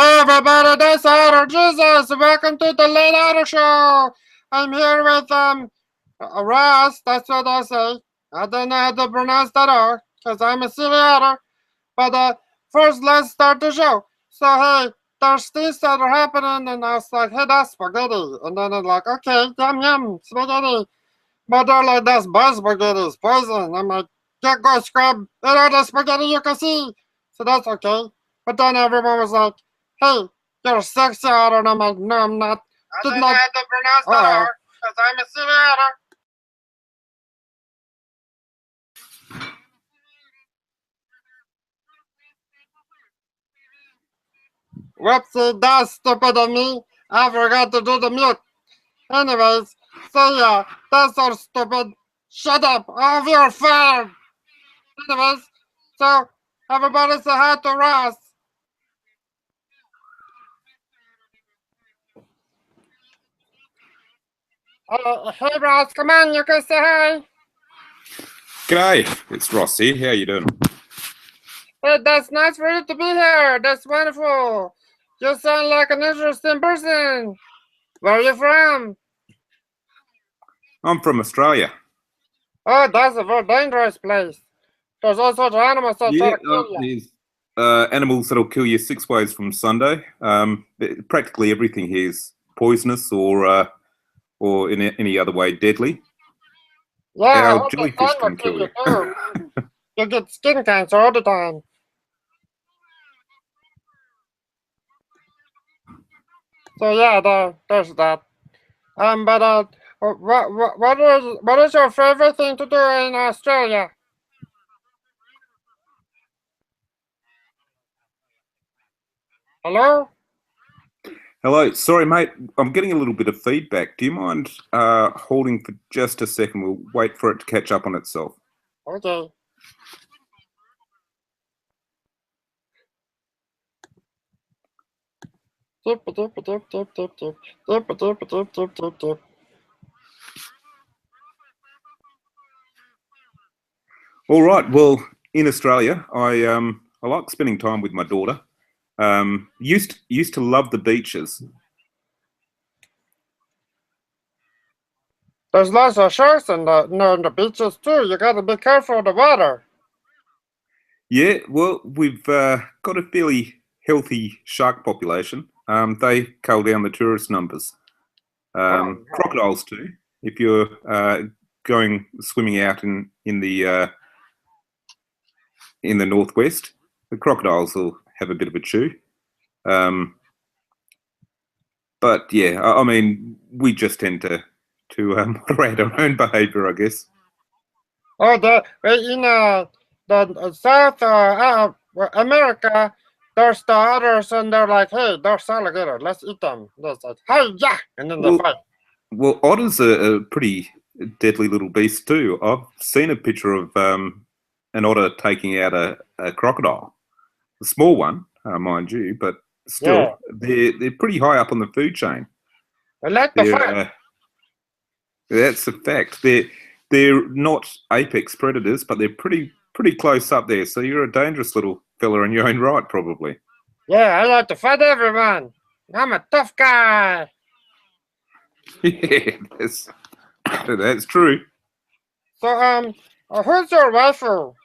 Hey everybody, this is Otter. Jesus, welcome to the Late Otter Show. I'm here with Ross. That's what I say. I don't know how to pronounce that R because I'm a silly otter. But first, let's start the show. So hey, there's things that are happening, and I was like, hey, that's spaghetti, and then I'm like, okay, yum yum, spaghetti. But they're like, that's bad spaghetti, it's poison. I'm like, get go scrub, the spaghetti you can see. So that's okay. But then everyone was like, hey, you're sexy otter, and I'm like, no, I'm not. I did not have to pronounce that R, because I'm a silly otter. Whoopsie, that's stupid of me. I forgot to do the mute. Anyways, so yeah, that's so stupid. Shut up, all of you are fired. Anyways, so everybody say hi to Ross. Hey Ross, come on, you can say hi. G'day, it's Ross here. How you doing? Hey, that's nice for you to be here. That's wonderful. You sound like an interesting person. Where are you from? I'm from Australia. Oh, that's a very dangerous place. There's all sorts of animals that try to kill you. There's animals that'll kill you 6 ways from Sunday. Practically everything here is poisonous or in any other way deadly. Yeah, Our jellyfish can kill you. Too. You get skin cancer all the time. So yeah, there's that. But what is your favorite thing to do in Australia? Hello? Hello, sorry mate, I'm getting a little bit of feedback. Do you mind holding for just a second? We'll wait for it to catch up on itself. Okay. All right. Well, in Australia, I like spending time with my daughter. Used to love the beaches. There's lots of sharks in the beaches too. You gotta be careful of the water. Yeah, well, we've got a fairly healthy shark population. They cull down the tourist numbers. Crocodiles too. If you're going swimming out in the northwest, the crocodiles will have a bit of a chew. But yeah, I mean, we just tend to moderate our own behaviour, I guess. Oh, in the South America, there's the otters, and they're like, hey, there's alligator, let's eat them. They're like, hey, yeah, and then they fight. Well, otters are a pretty deadly little beast too. I've seen a picture of an otter taking out a crocodile, a small one, mind you, but still, they're pretty high up on the food chain. I like the fight. That's a fact. They're not apex predators, but they're pretty close up there. So you're a dangerous little fella in your own right, probably. Yeah, I like to fight everyone. I'm a tough guy. Yeah, that's true. So who's your waifu?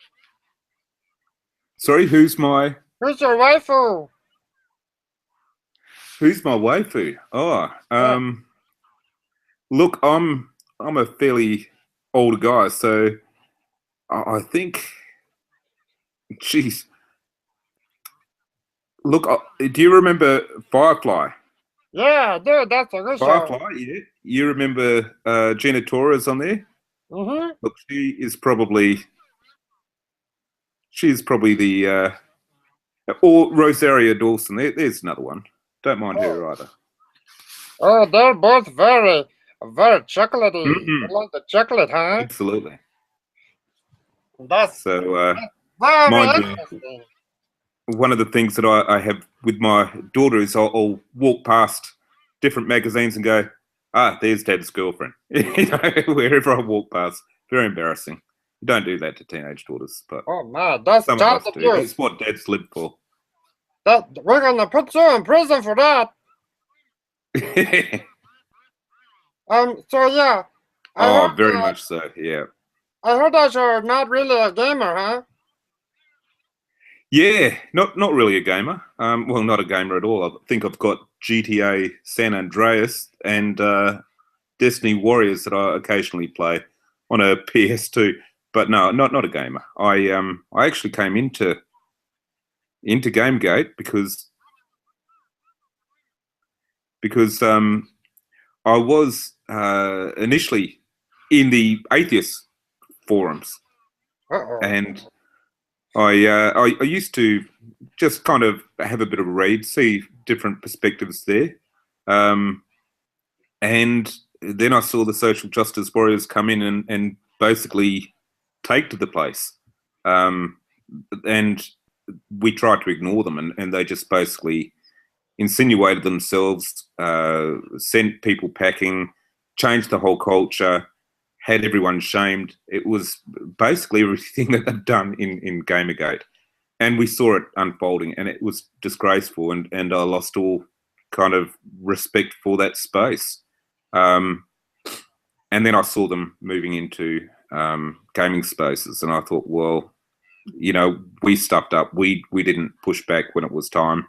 Sorry, who's your waifu? Who's my waifu? Oh, look, I'm a fairly older guy, so I think, geez. Look, do you remember Firefly? Yeah, dude, that's a good Firefly, show. yeah. You remember Gina Torres on there? Mm-hmm. Look, she's probably the or Rosario Dawson. There's another one. Don't mind her either. Oh, they're both very chocolatey. You like the chocolate, huh? Absolutely. That's so. Mind you, one of the things that I have with my daughter is I'll walk past different magazines and go, there's Dad's girlfriend. You know, wherever I walk past. Very embarrassing. Don't do that to teenage daughters, but oh man, that's some of us do. That's what dads live for. That we're gonna put you in prison for that. So yeah, I Oh, heard very much so. Yeah. I heard that you're not really a gamer, huh? Yeah, not really a gamer. Well, not a gamer at all. I think I've got GTA San Andreas and Destiny Warriors that I occasionally play on a PS2. But no, not a gamer. I actually came into GameGate because I was initially in the atheist forums, Uh-oh. and I used to just kind of have a bit of a read, see different perspectives there, and then I saw the social justice warriors come in and basically take to the place, and we tried to ignore them, and they just basically insinuated themselves, sent people packing, changed the whole culture, had everyone shamed. It was basically everything that they've done in Gamergate. And we saw it unfolding, and it was disgraceful, and I lost all kind of respect for that space. And then I saw them moving into gaming spaces, and I thought, well, you know, we stuffed up. We didn't push back when it was time.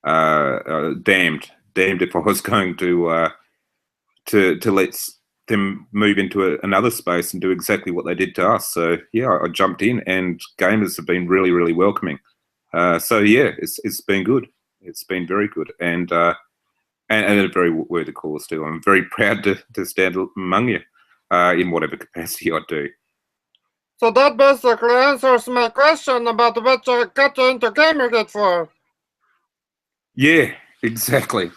Damned if I was going to let them move into another space and do exactly what they did to us. So yeah, I jumped in, and gamers have been really welcoming. So yeah, it's been good. It's been very good, and a very worthy cause too. I'm very proud to stand among you in whatever capacity I do. So that basically answers my question about what you got you into Gamergate for. Yeah, exactly.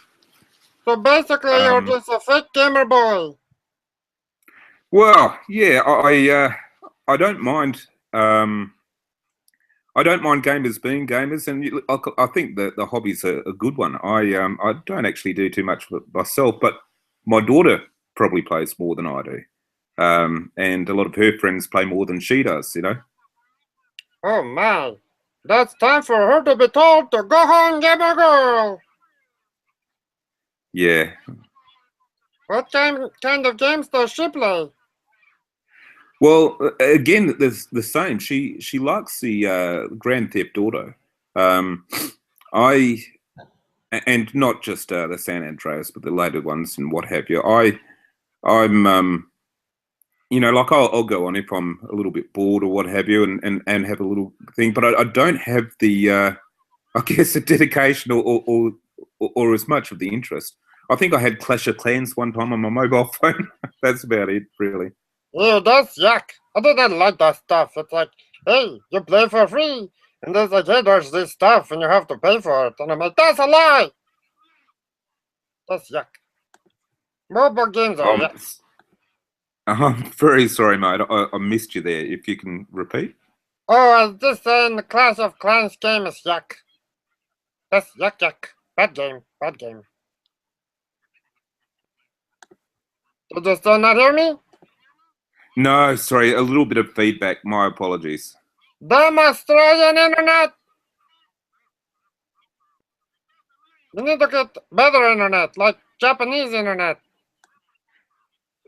So basically, you're just a fake gamer boy. Well, yeah, I don't mind. I don't mind gamers being gamers, and I think that the hobby's a good one. I don't actually do too much of it myself, but my daughter probably plays more than I do, and a lot of her friends play more than she does. You know. Oh my. That's time for her to be told to go home, gamer girl. Yeah. What kind of games does she play? Well, again, there's the same. She likes the Grand Theft Auto. Um, I and not just the San Andreas, but the later ones and what have you. I'm you know, like I'll go on if I'm a little bit bored or what have you, and have a little thing. But I don't have the I guess the dedication or as much of the interest. I think I had Clash of Clans one time on my mobile phone. That's about it, really. Ew, that's yuck. I didn't like that stuff. It's like, hey, you play for free. And there's like, hey, there's this stuff and you have to pay for it. And I'm like, that's a lie. That's yuck. Mobile games are yuck. I'm very sorry, mate. I missed you there. If you can repeat. Oh, I was just saying the Clash of Clans game is yuck. That's yuck. Bad game. Bad game. Did you still not hear me? No, sorry. A little bit of feedback. My apologies. Damn Australian internet! You need to get better internet, like Japanese internet.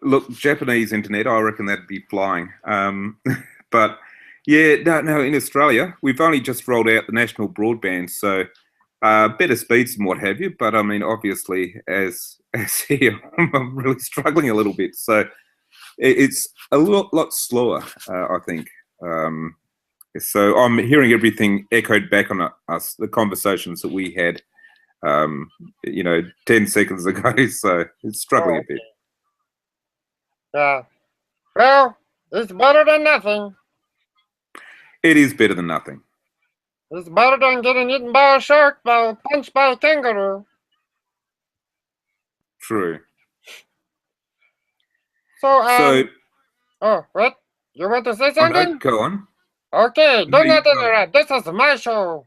Look, Japanese internet, I reckon that'd be flying. But yeah, no. In Australia, we've only just rolled out the national broadband, so better speeds and what have you. But I mean, obviously, as here, I'm really struggling a little bit. So it's a lot slower, I think. So I'm hearing everything echoed back on us, the conversations that we had, you know, 10 seconds ago. So it's struggling a bit. Yeah. Well, it's better than nothing. It is better than nothing. It's better than getting eaten by a shark or punched by a kangaroo. True. So, oh, what? You want to say something? No, go on. Okay, do No, not interrupt. This is my show.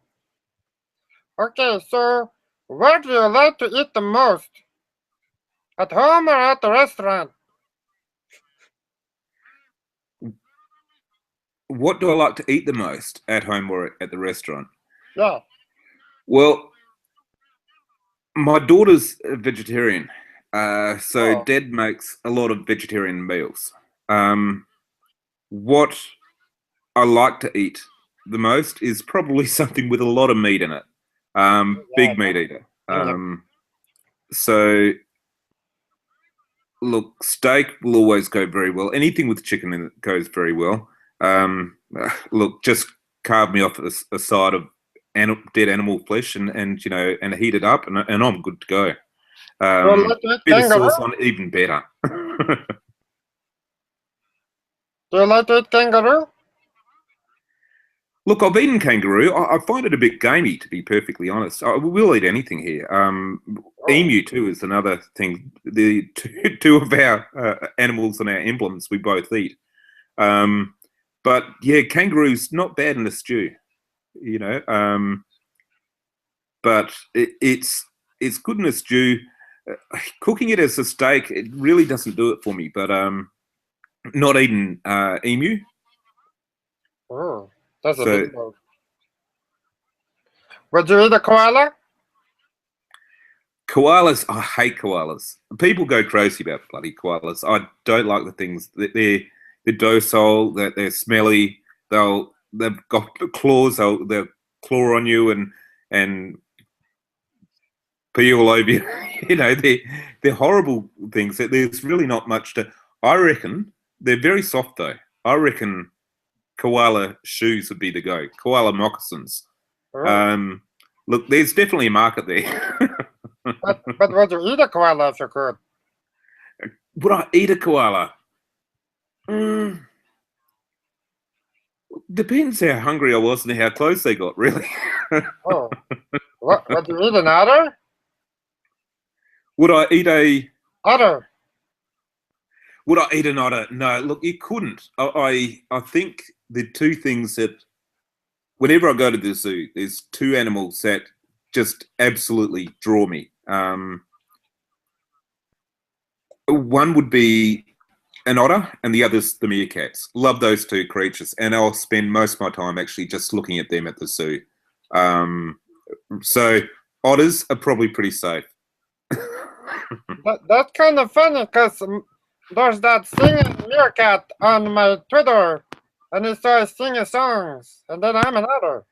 Okay, so where do you like to eat the most? At home or at the restaurant? What do I like to eat the most, at home or at the restaurant? Yeah. Well, my daughter's a vegetarian, so Oh, Dad makes a lot of vegetarian meals. What I like to eat the most is probably something with a lot of meat in it. yeah, Big meat eater. yep. So look, steak will always go very well. Anything with chicken in it goes very well. Look, just carve me off a side of dead animal flesh and heat it up, and I'm good to go. Do you like to eat Bit of kangaroo? sauce on it, even better. Do you like to eat kangaroo? Look, I've eaten kangaroo. I find it a bit gamey, to be perfectly honest. We'll eat anything here. Oh, Emu too is another thing. The two of our animals and our emblems we both eat. But yeah, kangaroo's not bad in a stew, you know. But it's good in a stew. Cooking it as a steak, it really doesn't do it for me. But not eating emu. oh, that's a So big one. Would you eat a koala? koalas, I hate koalas. People go crazy about bloody koalas. I don't like the things that they're docile, that they're smelly. They've got claws. They'll claw on you and pee all over you. You know, they're horrible things. There's really not much to. I reckon they're very soft though. I reckon koala shoes would be the go. Koala moccasins. Oh, Look, there's definitely a market there. but would you eat a koala if you could? Would I eat a koala? Mm, depends how hungry I was and how close they got, really. Oh, what? Would you eat an otter? Would I eat a? Otter. Would I eat an otter? No. Look, you couldn't. I think the two things that whenever I go to the zoo, there's two animals that just absolutely draw me. One would be an otter, and the other's the meerkats. Love those two creatures, and I'll spend most of my time actually just looking at them at the zoo. So otters are probably pretty safe. That's kind of funny because there's that singing meerkat on my Twitter, and he starts singing songs, and then I'm an otter.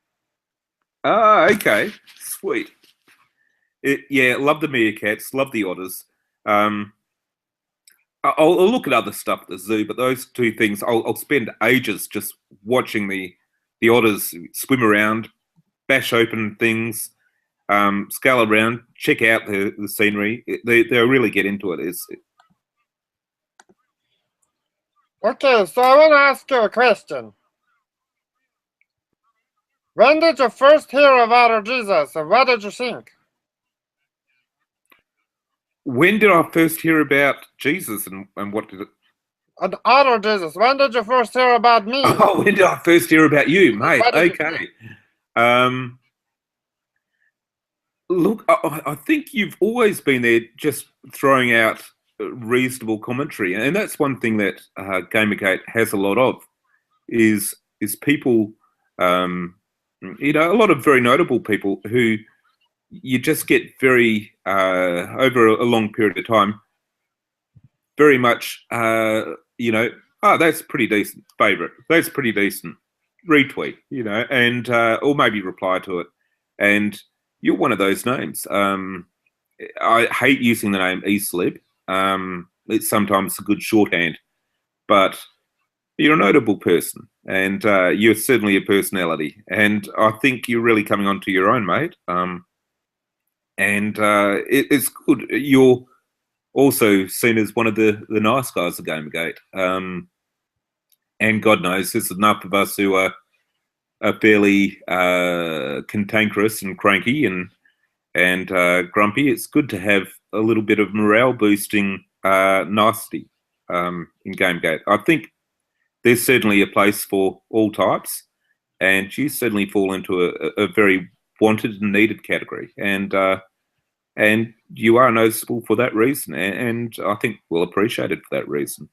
Ah, okay, sweet. Yeah, love the meerkats, love the otters. I'll look at other stuff at the zoo, but those two things, I'll spend ages just watching the otters swim around, bash open things, scale around, check out the scenery. They'll really get into it. Okay, so I want to ask you a question. When did you first hear of Otter Jesus, and what did you think? When did I first hear about Jesus and what did it? And Otter Jesus, when did you first hear about me? Oh, when did I first hear about you, mate? What did you Okay. Look, I think you've always been there just throwing out reasonable commentary. And that's one thing that Gamergate has a lot of is people, a lot of very notable people who you just get very, over a long period of time, very much, that's pretty decent, favourite, that's pretty decent, retweet, and or maybe reply to it. And you're one of those names. I hate using the name eSlib. It's sometimes a good shorthand, but you're a notable person, and you're certainly a personality. And I think you're really coming onto your own, mate. It's good. You're also seen as one of the nice guys of Gamergate. And God knows, there's enough of us who are fairly cantankerous and cranky and grumpy. It's good to have a little bit of morale boosting nicety in Gamergate. I think there's certainly a place for all types, and you certainly fall into a very wanted and needed category. And you are noticeable for that reason, and I think we'll appreciate it for that reason.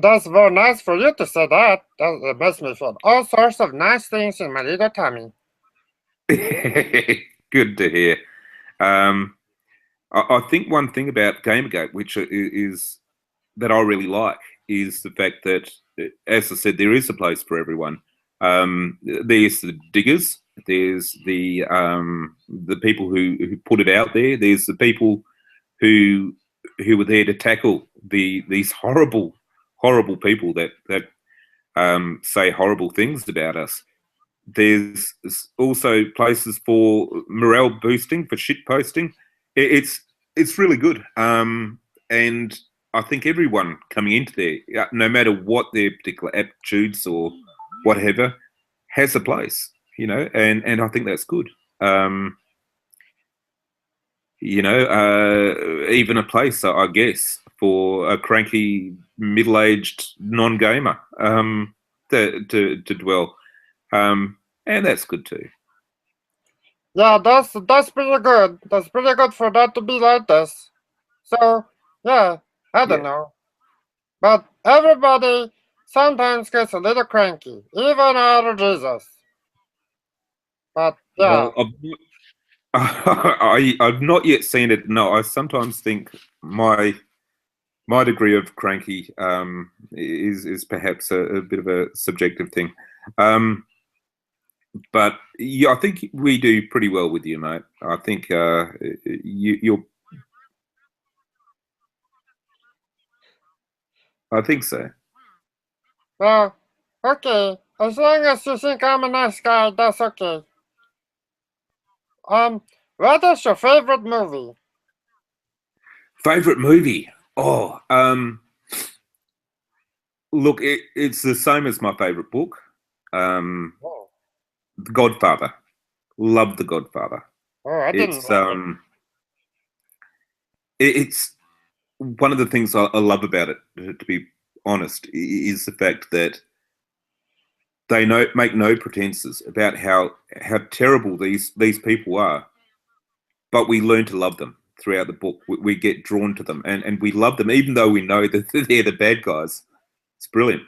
That's very nice for you to say that. That makes me feel all sorts of nice things in my little tummy. Good to hear. I think one thing about Gamergate, which is that I really like, is the fact that, as I said, there is a place for everyone. There's the diggers, there's the people who put it out there, there's the people who were there to tackle these horrible people that say horrible things about us. There's also places for morale boosting, for shit posting. It's really good. And I think everyone coming into there, no matter what their particular aptitudes or whatever, has a place, and I think that's good. Even a place, I guess, for a cranky middle-aged non-gamer to dwell. And that's good too. Yeah, that's pretty good. That's pretty good for that to be like this. So, yeah, I don't know. But everybody sometimes gets a little cranky, even our Jesus. But yeah. Well, I've not yet seen it. No, I sometimes think my degree of cranky is perhaps a bit of a subjective thing. But yeah, I think we do pretty well with you, mate. I think you're. I think so. Well, okay. As long as you think I'm a nice guy, that's okay. What is your favorite movie? Favorite movie? Oh, look, it's the same as my favorite book. The Godfather. Love The Godfather. Oh, I didn't. It's one of the things I love about it, to be honest, is the fact that they make no pretenses about how terrible these people are, but we learn to love them throughout the book. We get drawn to them, and we love them, even though we know that they're the bad guys. It's brilliant.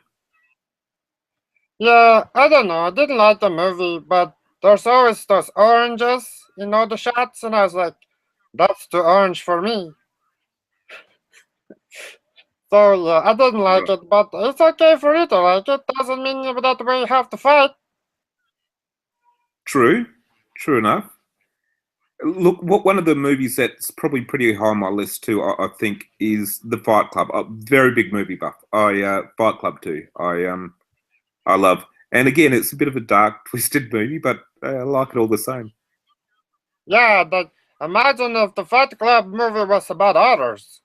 Yeah, I don't know. I didn't like the movie, but there's always those oranges, the shots, and I was like, that's too orange for me. So yeah, I didn't like it, but it's okay for you to like it. Doesn't mean that we have to fight. True enough. Look, one of the movies that's probably pretty high on my list too, I think, is The Fight Club. A very big movie buff. Fight Club too. I love. And again, it's a bit of a dark, twisted movie, but I like it all the same. Yeah, imagine if the Fight Club movie was about otters.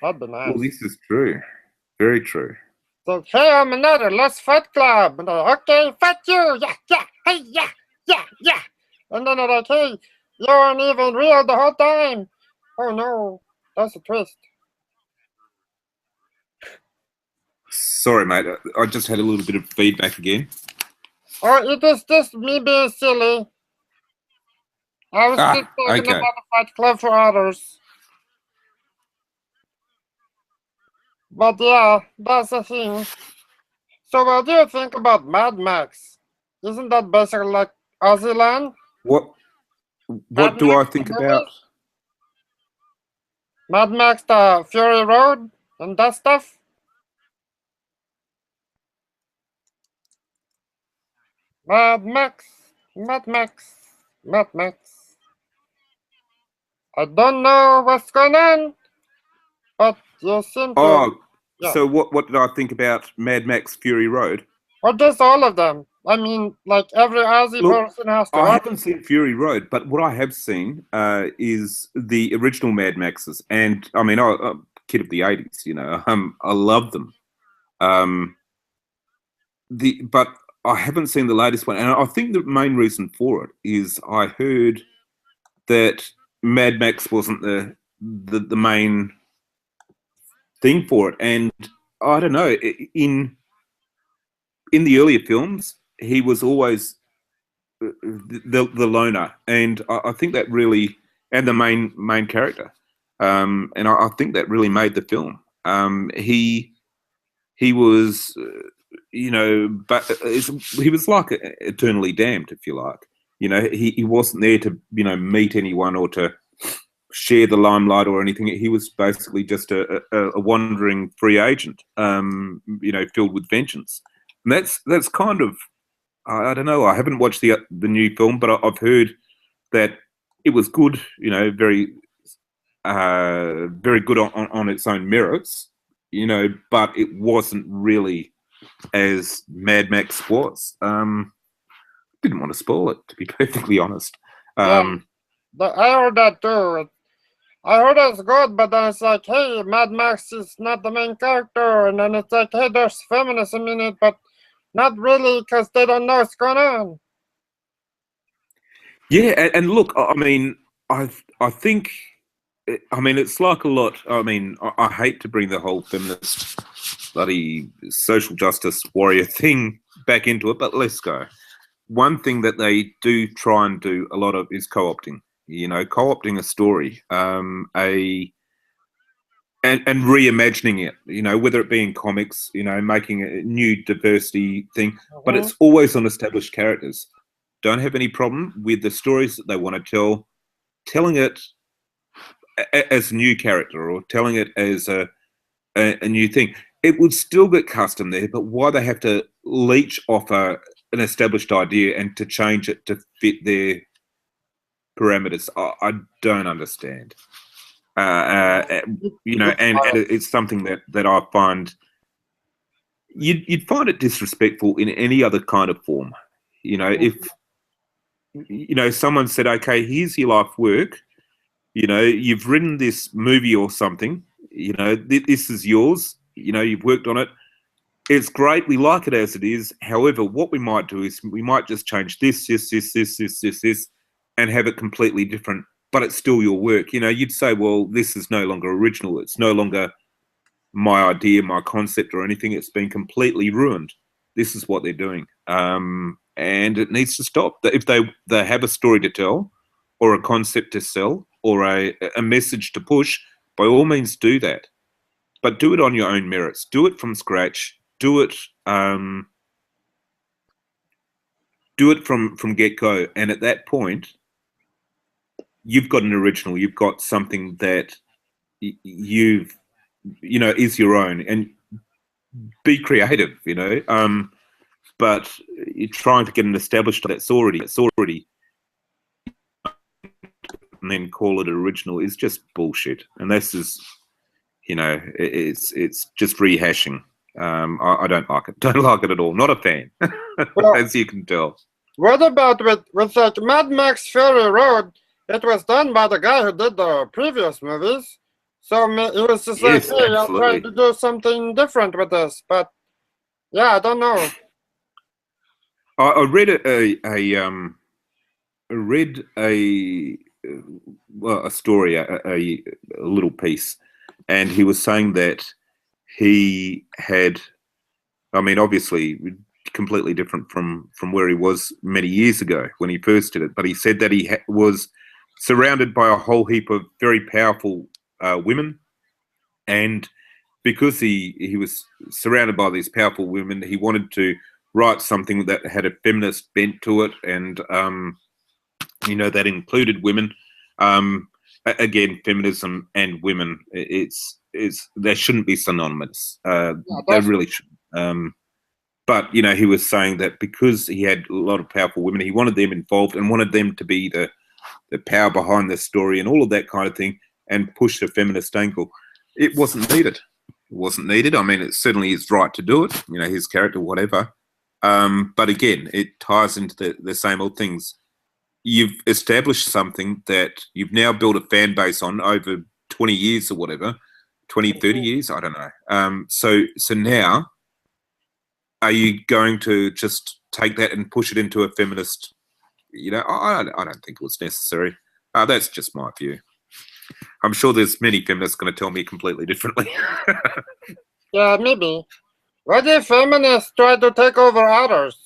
That'd be nice. Well, this is true. Very true. So, hey, I'm an otter. Let's Fight Club. And they're like, okay, fight you. Yeah, hey, yeah. And then they're like, hey, you weren't even real the whole time. Oh, no. That's a twist. Sorry, mate. I just had a little bit of feedback again. Oh, it is just me being silly. I was just talking about the Fight Club for others. But yeah, that's the thing. So what do you think about Mad Max? Isn't that basically like Aussie land? What do I think about? Mad Max, the Fury Road and that stuff? Mad Max. I don't know what's going on, but you seem to... Oh, yeah. So what did I think about Mad Max Fury Road? Or just all of them. I mean, like every Aussie person has to... I haven't seen Fury Road, but what I have seen is the original Mad Maxes. And, I mean, I'm a kid of the 80s, I love them. But I haven't seen the latest one. And I think the main reason for it is I heard that Mad Max wasn't the main thing for it. And I don't know, in the earlier films, he was always the loner, and I think that really, and the main character, and I think that really made the film. He was, but he was like eternally damned, if you like. You know, he wasn't there to, you know, meet anyone or to share the limelight or anything. He was basically just a wandering free agent, you know, filled with vengeance. And that's kind of, I don't know. I haven't watched the new film, but I've heard that it was good. You know, very good on its own merits. You know, but it wasn't really as Mad Max was. Didn't want to spoil it, to be perfectly honest. Yeah, I heard that too. I heard it's good, but then it's like, hey, Mad Max is not the main character, and then it's like, hey, there's feminism in it, but not really, because they don't know what's going on. Yeah, and look, I mean, I think, I mean, it's like a lot. I mean, I hate to bring the whole feminist, bloody social justice warrior thing back into it, but let's go. One thing that they do try and do a lot of is co-opting. You know, co-opting a story, and reimagining it, you know, whether it be in comics, you know, making a new diversity thing, but it's always on established characters. Don't have any problem with the stories that they want to tell, telling it as a new character or telling it as a new thing. It would still get custom there, but why they have to leech off an established idea and to change it to fit their parameters, I don't understand. You know, and it's something that I find you'd find it disrespectful in any other kind of form. You know, if you know someone said, "Okay, here's your life work. You know, you've written this movie or something. You know, this is yours. You know, you've worked on it. It's great. We like it as it is. However, what we might do is we might just change this, and have it completely different. But it's still your work. You know, you'd say, well, this is no longer original. It's no longer my idea, my concept, or anything. It's been completely ruined. This is what they're doing, and it needs to stop. If they have a story to tell, or a concept to sell, or a message to push, by all means do that. But do it on your own merits. Do it from scratch. Do it from get go. And at that point, you've got an original. You've got something that you've is your own, and be creative. You know, but you're trying to get an established that's already, and then call it original is just bullshit. And this is, you know, it's just rehashing. I don't like it. Don't like it at all. Not a fan, Well, as you can tell. what about with like Mad Max Fury Road? It was done by the guy who did the previous movies. So he was just Yes, like, hey, I'm trying absolutely. to do something different with this. But yeah, I don't know. I read a story, a little piece, and he was saying that he had, I mean, obviously completely different from where he was many years ago when he first did it, but he said that he was surrounded by a whole heap of very powerful women, and because he was surrounded by these powerful women, he wanted to write something that had a feminist bent to it, and you know, that included women. Again, feminism and women, it's they shouldn't be synonymous. Yeah, They really shouldn't. But you know, he was saying that because he had a lot of powerful women, he wanted them involved and wanted them to be the power behind the story and all of that kind of thing, and push the feminist angle. It wasn't needed. It wasn't needed. I mean, it's certainly his right to do it. You know, his character, whatever. But again, it ties into the same old things. You've established something that you've now built a fan base on over 20 years or whatever, 20, 30 years, I don't know. So now, are you going to just take that and push it into a feminist? You know, I don't think it was necessary. That's just my view. I'm sure there's many feminists going to tell me completely differently. Yeah, maybe. What if feminists try to take over others?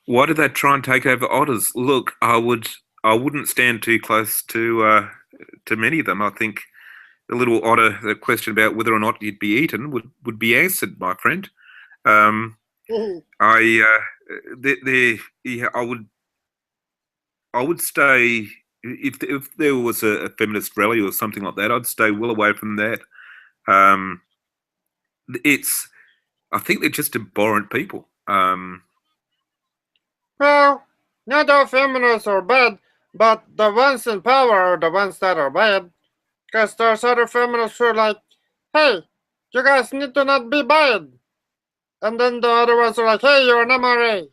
Why did they try and take over otters? Look, I wouldn't stand too close to many of them. I think the little otter, the question about whether or not you'd be eaten would be answered, my friend. I yeah, I would I would stay if there was a feminist rally or something like that. I'd stay well away from that. I think they're just abhorrent people. Well, not all feminists are bad, but the ones in power are the ones that are bad. Because there's other feminists who are like, hey, you guys need to not be bad. And then the other ones are like, hey, you're an MRA.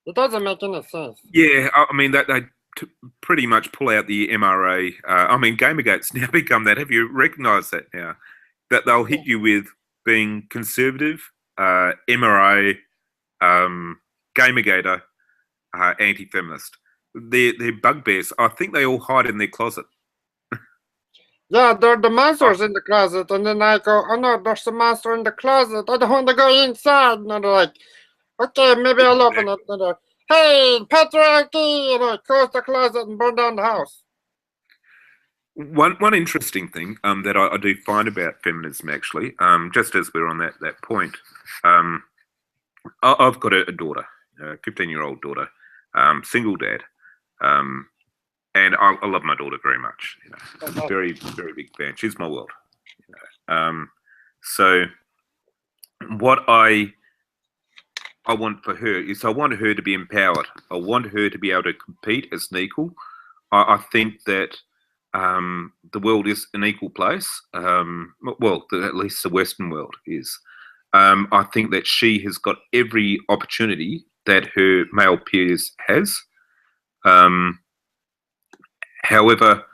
It doesn't make any sense. Yeah, I mean, they pretty much pull out the MRA. I mean, Gamergate's now become that. Have you recognised that now? That they'll hit you with being conservative, MRA, Gamergater, anti-feminist. They're bugbears. I think they all hide in their closet. Yeah, they're the monsters in the closet. And then I go, oh no, there's a monster in the closet. I don't want to go inside. And they're like, okay, maybe I'll open it. And they're like, hey, patriarchy! And I close the closet and burn down the house. One interesting thing that I do find about feminism, actually, just as we're on that point, I've got a daughter, a 15-year-old daughter, single dad, and I love my daughter very much. You know, very, very big fan. She's my world. You know. So what I want for her is I want her to be empowered. I want her to be able to compete as an equal. I think that the world is an equal place. Well, at least the Western world is. I think that she has got every opportunity that her male peers has. However,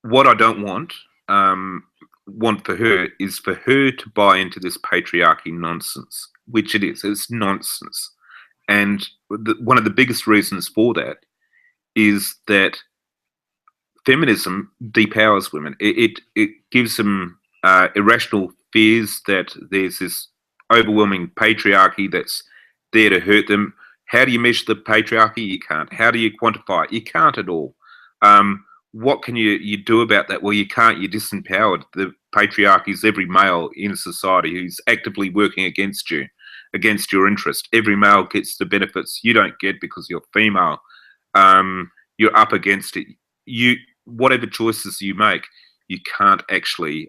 what I don't want for her is for her to buy into this patriarchy nonsense, which it is. It's nonsense. And one of the biggest reasons for that is that feminism depowers women. It gives them irrational fears that there's this overwhelming patriarchy that's there to hurt them. How do you measure the patriarchy? You can't. How do you quantify it? You can't at all. What can you do about that? Well, you can't. You're disempowered. The patriarchy is every male in society who's actively working against you, against your interest. Every male gets the benefits you don't get because you're female. You're up against it. Whatever choices you make, you can't actually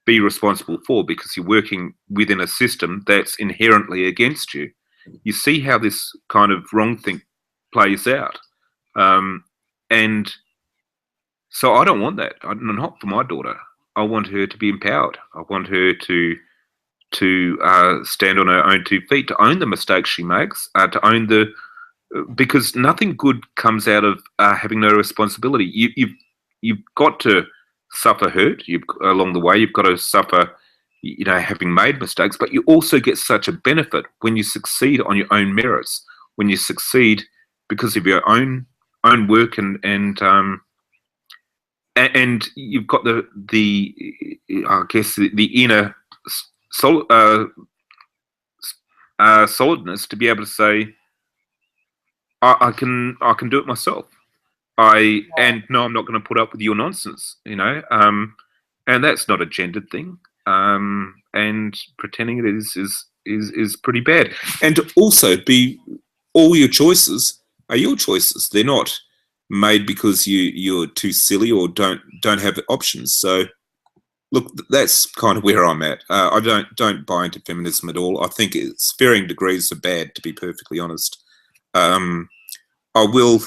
be responsible for because you're working within a system that's inherently against you. You see how this kind of wrong thing plays out. And so I don't want that. Not for my daughter. I want her to be empowered. I want her to stand on her own 2 feet, to own the mistakes she makes, to own because nothing good comes out of having no responsibility. You've got to suffer hurt along the way. You've got to suffer, having made mistakes. But you also get such a benefit when you succeed on your own merits. When you succeed because of your own work and you've got the inner solidness to be able to say, I can do it myself. And no, I'm not going to put up with your nonsense, and that's not a gendered thing. And pretending it is pretty bad. And to also all your choices are your choices. They're not made because you're too silly or don't have options. So look, that's kind of where I'm at. I don't buy into feminism at all. I think it's varying degrees of bad, to be perfectly honest. I will,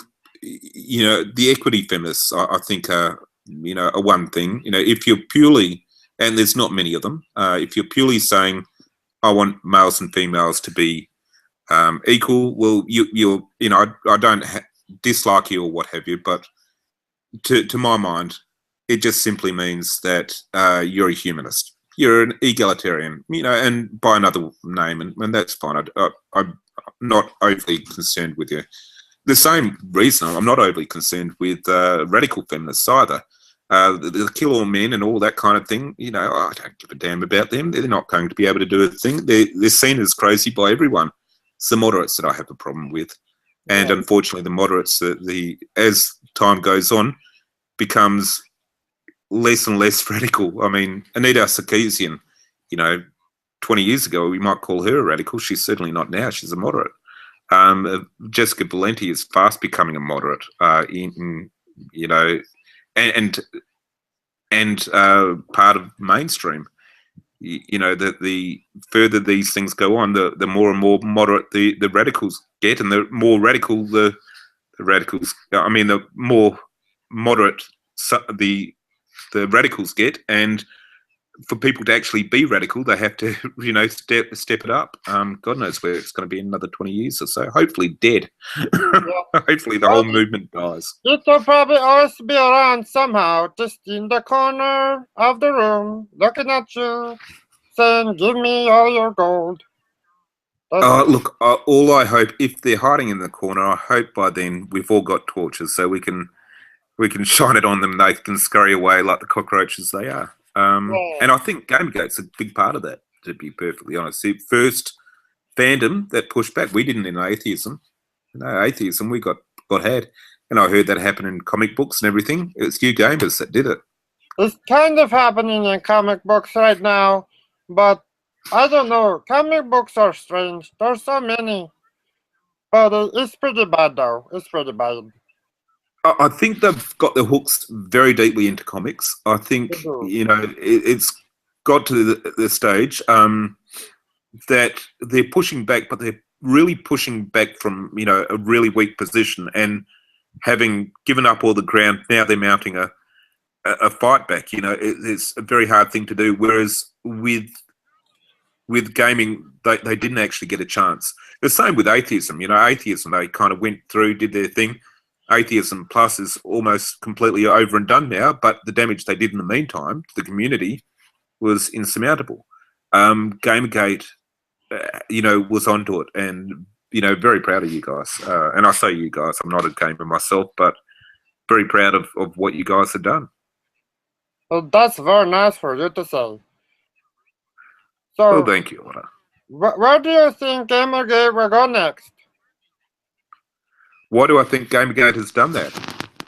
the equity feminists, I think are one thing. If you're purely, and there's not many of them, if you're purely saying, I want males and females to be equal, well, I don't dislike you or what have you, but to my mind, it just simply means that you're a humanist. You're an egalitarian, and by another name, and that's fine. I'm not overly concerned with you. The same reason I'm not overly concerned with radical feminists either. The kill all men and all that kind of thing, I don't give a damn about them. They're not going to be able to do a thing. They're seen as crazy by everyone. It's the moderates that I have a problem with. And unfortunately, the moderates, as time goes on, becomes less and less radical. I mean, Anita Sarkeesian, 20 years ago, we might call her a radical. She's certainly not now. She's a moderate. Jessica Valenti is fast becoming a moderate in you know, and part of mainstream. You know, that the further these things go on, the more and more moderate the radicals get, and the more radical the radicals. I mean, the more moderate the radicals get, and for people to actually be radical, they have to, you know, step it up. God knows where it's going to be in another 20 years or so. Hopefully dead. Hopefully the whole movement dies. It'll probably always be around somehow, just in the corner of the room, looking at you, saying, "Give me all your gold." Look, all I hope, if they're hiding in the corner, I hope by then we've all got torches so we can shine it on them. They can scurry away like the cockroaches they are. And I think Gamergate's a big part of that, to be perfectly honest. The first fandom that pushed back, we didn't in atheism. No, atheism, we got had. And I heard that happen in comic books and everything. It's you gamers that did it. It's kind of happening in comic books right now, but I don't know. Comic books are strange. There's so many. But it's pretty bad, though. It's pretty bad. I think they've got their hooks very deeply into comics. I think, you know, it's got to the stage that they're pushing back, but they're really pushing back from, you know, a really weak position, and having given up all the ground, now they're mounting a fight back. You know, it's a very hard thing to do. Whereas with gaming, they didn't actually get a chance. The same with atheism. You know, atheism, they kind of went through, did their thing. Atheism Plus is almost completely over and done now, but the damage they did in the meantime to the community was insurmountable. Gamergate, you know, was onto it, and, you know, very proud of you guys. And I say you guys, I'm not a gamer myself, but very proud of what you guys have done. Well, that's very nice for you to say. So, well, thank you, Otter. Where do you think Gamergate will go next? Why do I think Gamergate has done that?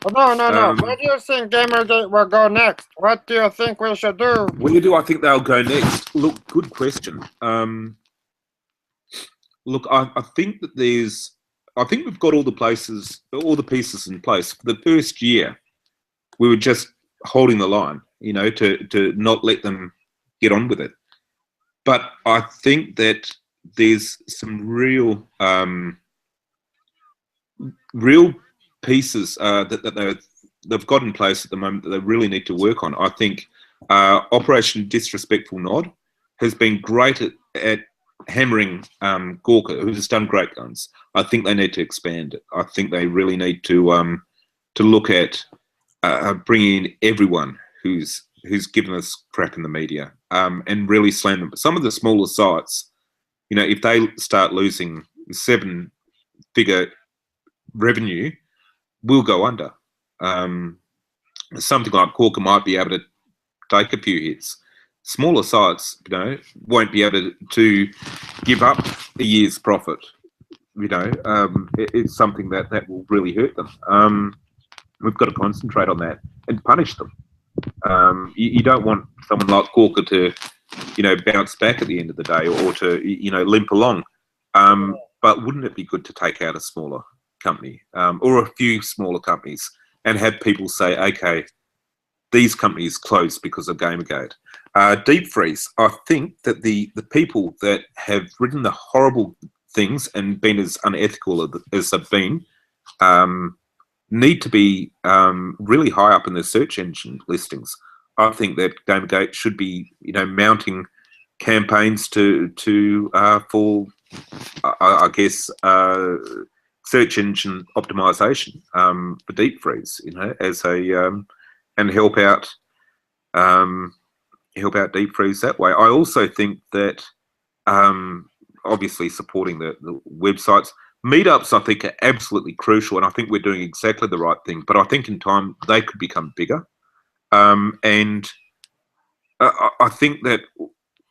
Oh, no. Where do you think Gamergate will go next? What do you think we should do? Where do I think they'll go next? Look, good question. Look, I think that I think we've got all the pieces in place. For the first year, we were just holding the line, you know, to not let them get on with it. But I think that there's some real pieces that they've got in place at the moment that they really need to work on. I think Operation Disrespectful Nod has been great at hammering Gorka, who has done great guns. I think they need to expand it. I think they really need to look at bringing in everyone who's given us crap in the media, and really slam them. But some of the smaller sites, you know, if they start losing 7-figure revenue, will go under. Something like Corker might be able to take a few hits. Smaller sites, you know, won't be able to give up a year's profit. You know, it's something that will really hurt them. We've got to concentrate on that and punish them. You don't want someone like Corker to, you know, bounce back at the end of the day, or to, you know, limp along. But wouldn't it be good to take out a smaller company, or a few smaller companies, and have people say, okay, these companies closed because of Gamergate? Deep Freeze, I think that the people that have written the horrible things and been as unethical as they've been need to be really high up in the search engine listings. I think that Gamergate should be, you know, mounting campaigns for I guess search engine optimization for Deep Freeze, you know, as a and help out Deep Freeze that way. I also think that obviously supporting the websites. Meetups, I think, are absolutely crucial, and I think we're doing exactly the right thing. But I think in time they could become bigger. And I think that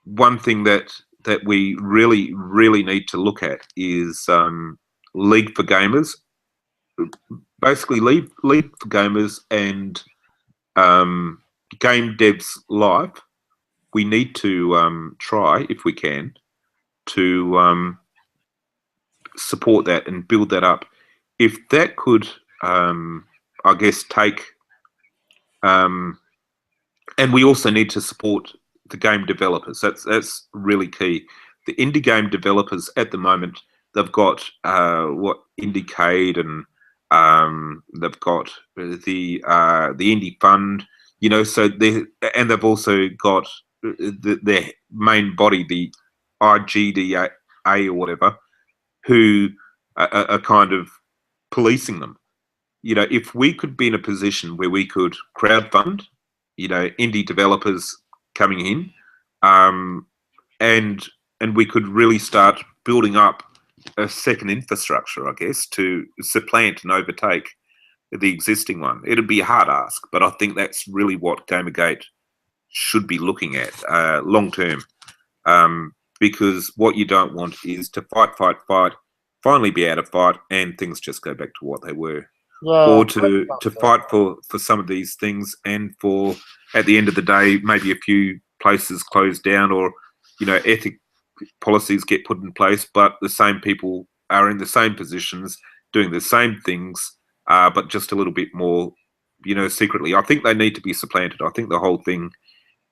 one thing that we really, really need to look at is League for Gamers. Basically, League for Gamers and Game Devs Live. We need to try, if we can, to support that and build that up. If that could, I guess, take, and we also need to support the game developers. That's really key. The indie game developers at the moment, they've got Indiecade, and they've got the Indie Fund. So they've also got their main body, the IGDA or whatever, who are kind of policing them. If we could be in a position where we could crowdfund, indie developers coming in, and we could really start building up a second infrastructure, I guess, to supplant and overtake the existing one. It'd be a hard ask, but I think that's really what Gamergate should be looking at long term, because what you don't want is to fight, finally be out of fight, and things just go back to what they were. Yeah, or to fight for some of these things, and for, at the end of the day, maybe a few places close down, or ethic policies get put in place, but the same people are in the same positions doing the same things, but just a little bit more secretly. I think they need to be supplanted. I think the whole thing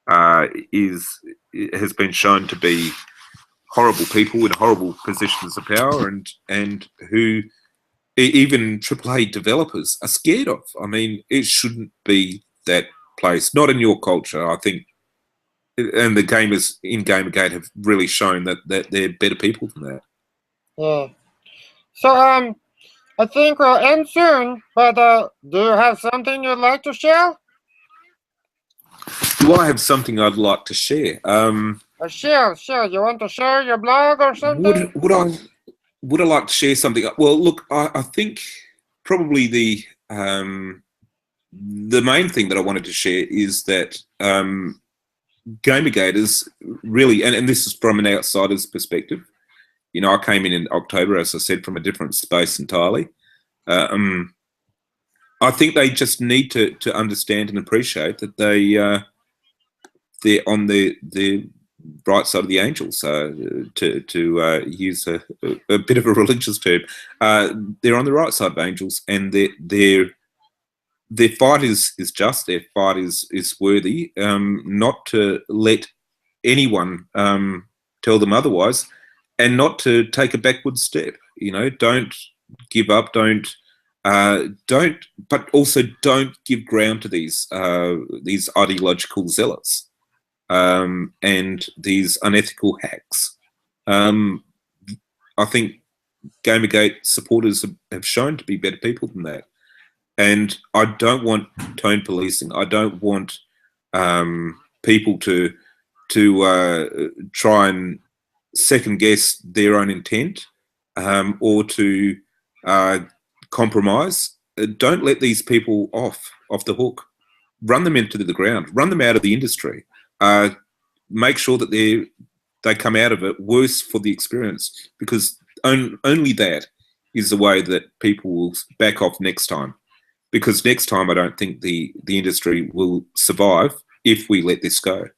has been shown to be horrible people in horrible positions of power, and who even AAA developers are scared of. I mean, it shouldn't be that place. Not in your culture, I think. And the gamers in Gamergate have really shown that they're better people than that. Yeah. So I think we'll end soon. But do you have something you'd like to share? Do I have something I'd like to share? Share. You want to share your blog or something? Would I like to share something? Well, look, I think probably the main thing that I wanted to share is that Gamergate is really, and this is from an outsider's perspective. I came in October, as I said, from a different space entirely. I think they just need to understand and appreciate that they're on the right side of the angels, to use a bit of a religious term. They're on the right side of angels, and their fight is just. Their fight is worthy. Not to let anyone tell them otherwise, and not to take a backward step. Don't give up. Don't, but also don't give ground to these ideological zealots. And these unethical hacks. I think Gamergate supporters have shown to be better people than that. And I don't want tone policing. I don't want people to try and second guess their own intent, or to compromise. Don't let these people off the hook. Run them into the ground. Run them out of the industry. Make sure that they come out of it worse for the experience, because only that is the way that people will back off next time. Because next time, I don't think the industry will survive if we let this go.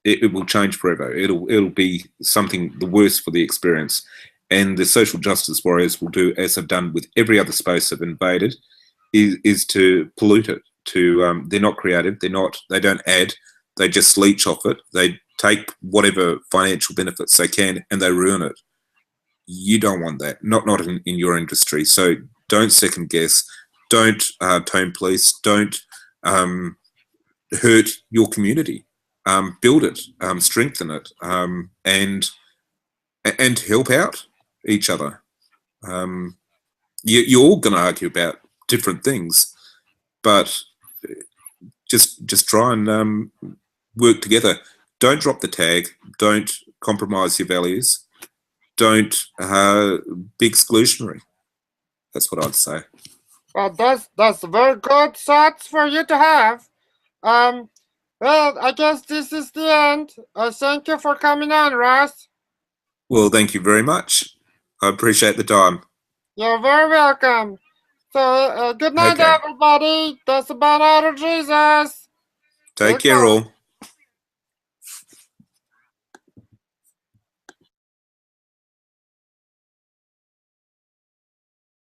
It will change forever. It'll be something the worse for the experience, and the social justice warriors will do as they've done with every other space they've invaded, is to pollute it. They're not creative. They don't add. They just leech off it. They take whatever financial benefits they can, and they ruin it. You don't want that. Not in your industry. So don't second guess. Don't tone police. Don't hurt your community. Build it. Strengthen it. And help out each other. You're all going to argue about different things, but just try and work together. Don't drop the tag. Don't compromise your values. Don't be exclusionary. That's what I'd say. Well, that's very good thoughts for you to have. Well, I guess this is the end. Thank you for coming on, Ross. Well, thank you very much. I appreciate the time. You're very welcome. So, good night, Okay. everybody. That's about Otter Jesus. Take care, all.